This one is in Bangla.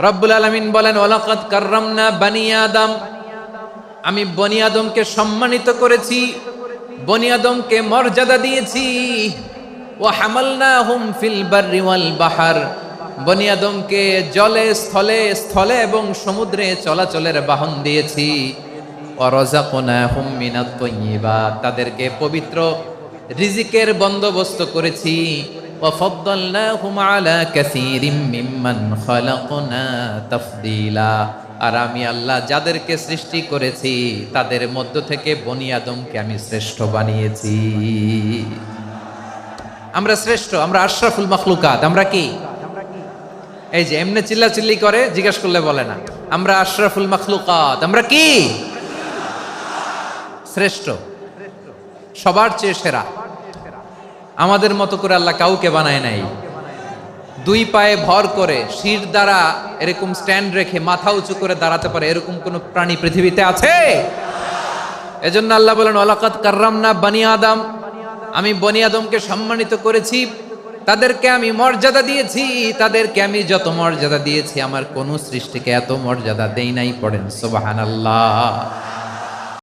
রব্বুল আলামিন বলেন ওয়ালাকাদ কাররামনা বানি আদম, আমি বনি আদমকে সম্মানিত করেছি, বনি আদমকে মর্যাদা দিয়েছি। ওয়া হামালনাহুম ফিল বাররি ওয়াল বাহর, বনি আদমকে জলে স্থলে স্থলে এবং সমুদ্রে চলাচলের বাহন দিয়েছি। ওয়া রাযাকনাহুম মিনাত তাইয়্যিবাত, তাদেরকে পবিত্র রিজিকের বন্দোবস্ত করেছি। ওয়া ফাদ্দালনাহুম আলা কাসীরিম মিম্মান খালাকনা তাফদীলা, আর আমি আল্লাহ যাদেরকে সৃষ্টি করেছি তাদের মধ্য থেকে বনি আদমকে আমি শ্রেষ্ঠ বানিয়েছি। আমরা শ্রেষ্ঠ, আমরা আশরাফুল মাখলুকাত। আমরা কি এই যে এমনি চিল্লাচিল্লি করে জিজ্ঞাসা করলে বলে না, আমরা আশরাফুল মাখলুকাত। আমরা কি শ্রেষ্ঠ, সবার চেয়ে সেরা। আমাদের মতো করে আল্লাহ কাউকে বানায় নাই। দুই পায়ে ভর করে শির দ্বারা এরকম স্ট্যান্ড রেখে মাথা উঁচু করে দাঁড়াতে পারে এরকম কোন প্রাণী পৃথিবীতে আছে? এজন্য আল্লাহ বলেন ওয়ালাকাদ কাররামনা বানি আদম, আমি বনি আদমকে সম্মানিত করেছি, তাদেরকে আমি মর্যাদা দিয়েছি। তাদেরকে আমি যত মর্যাদা দিয়েছি আমার কোন সৃষ্টিকে এত মর্যাদা দেই নাই। পড়েন সুবহানাল্লাহ।